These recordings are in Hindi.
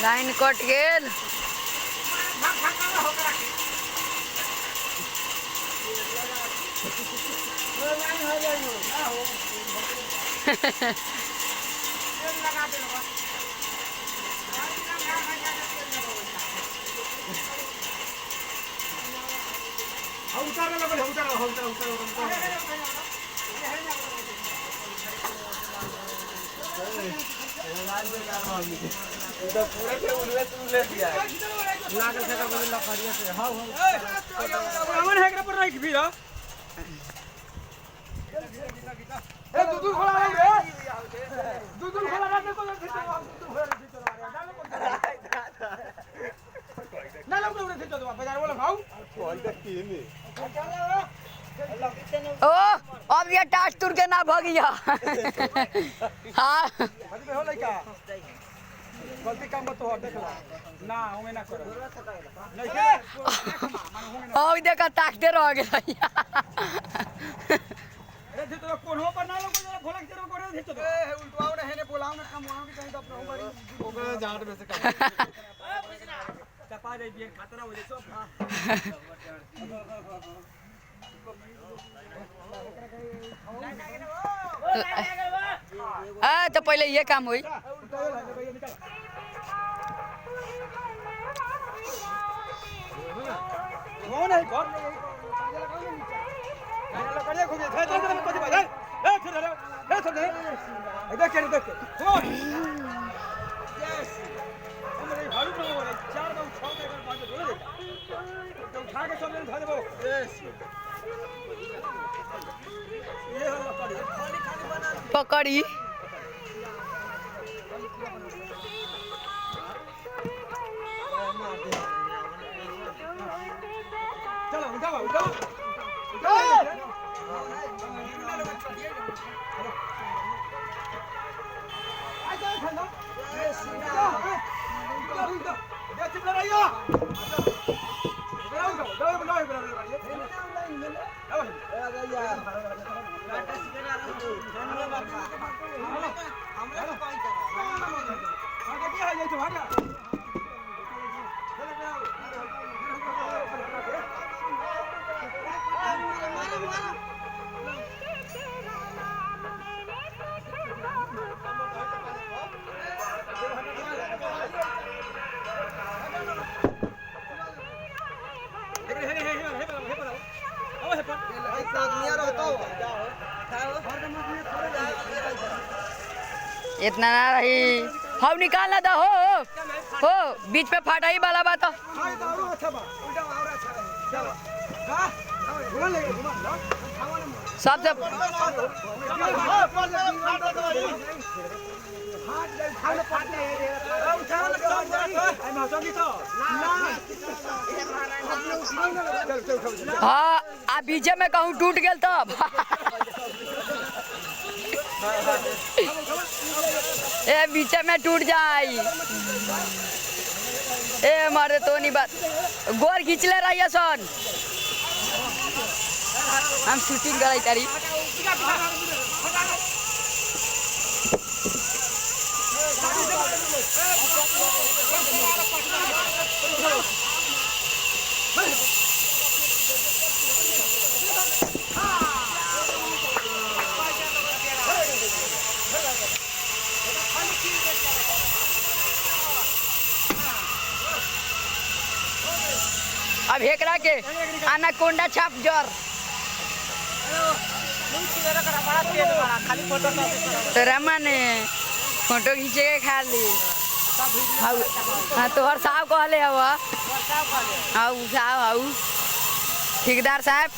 लाइन कट गेल। ओ अब ये टाच तुर के ना भगिया। हाँ गलती काम मत हो देख ना हमें ना करो ओ देखा ताकते रह गया। ए थे तो कोन हो पर ना लोग जरा भोला के जरा करे थे तो ए उल्टवाओ ना हेने बोलाओ ना काम होना के चाहिए तो अपना हो बड़ी ओकरे जाट में से काम चपा दे बियर खतरा हो जे सब तो पहले ये काम हुई। कौन है कौन करे खुद थे तो कति भाई ए छोड़ रे ए छोड़ दे इधर के छोड़ यस हमरे भालू को बोले 4 बार 6 बार बात बोले देता तो उठा के सब धर देबो यस ये हो पकड़ी खाली खाली बना पकड़ी चलो उठाओ उठाओ इतना ना रही हम निकालना था हो बीच पे फाटा ही वाला बात। सबसे हाँ आ बीचे में कहूँ टूट गया तब ए बीचे में टूट जाई ए मारे तो नहीं बात गोर खींचले रहिए सन हम शूटिंग कराई तारी अब हेकरा के अनाकोंडा छाप जर तो रमन फोटो खींचे के खा ली हाँ तोहर साहब कहले हवा हाँ साहब हाउ ठेकेदार साहब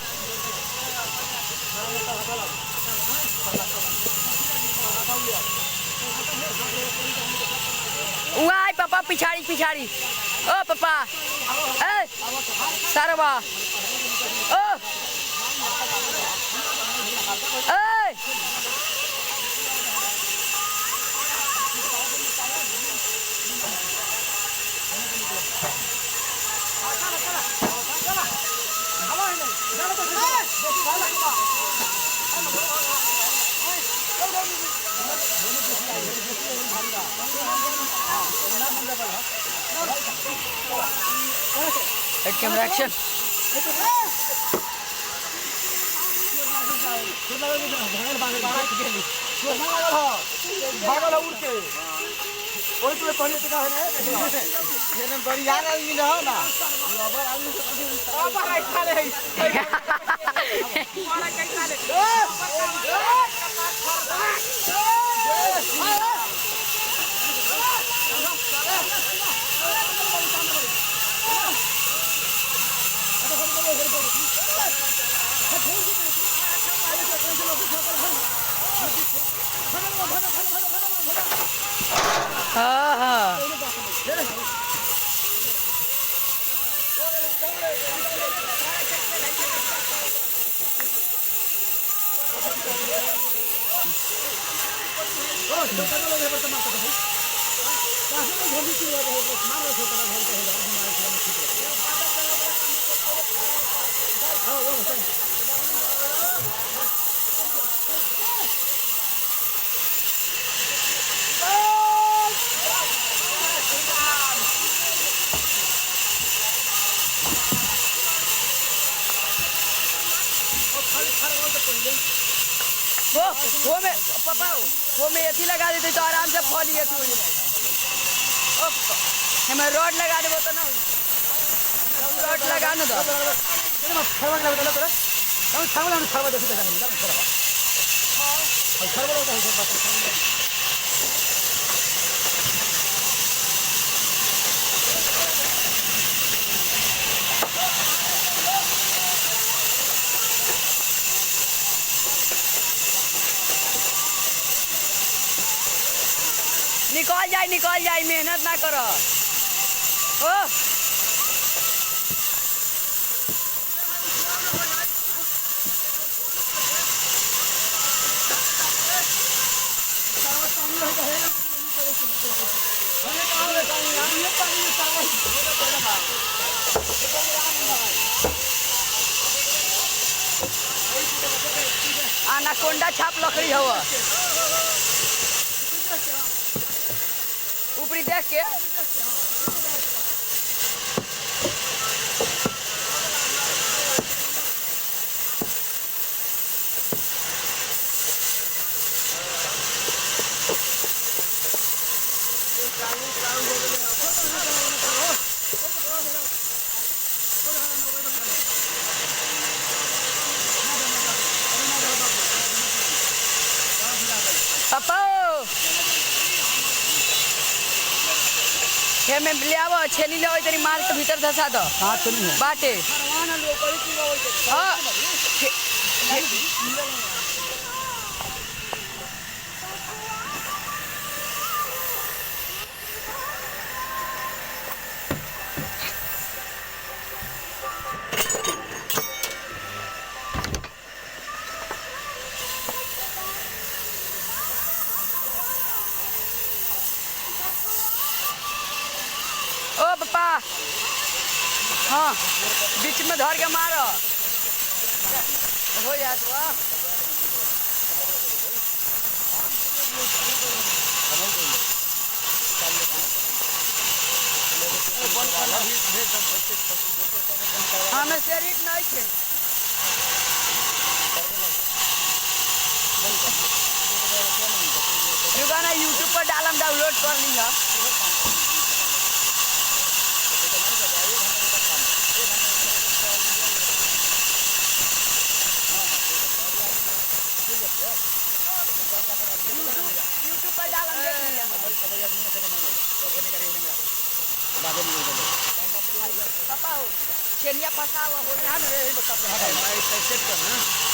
वहाँ पापा पिछाड़ी पिछाड़ी ओ पापा ए सरवा ओ ए कैमरा एक्शन भागल उड़ के ओई तो पहले टिका है ना ये बड़ी यार आदमी रहो ना अबर आदमी अबर आई खा ले वाला कई खा ले हाँ हाँ वो में पापा वो में एथी लगा देते तो आराम से फॉल ही एथी हो जाए हमें रॉड लगा देबो तो ना रॉड लगा न दो खरवा लगा दे तोरा हम खरवा देखि त जाने खरवा खरवा लगा है बात निकल जाए मेहनत ना करो ओ आनाकोंडा छाप लकड़ी हवा ऊपरी देख के पापा हे में ले आवो छेनी ले तेरी मार के भीतर धसा दो हां छेनी है बाटे हां ओ पापा हाँ बीच में धर के मारो हो जात वाह हमें शरीर नहीं थे गाना यूट्यूब पर डालम डाउनलोड कर लिया यूट्यूब पर डालम देख लिया पापा हो छेनिया फंसा हुआ हो ध्यान रे सेट करना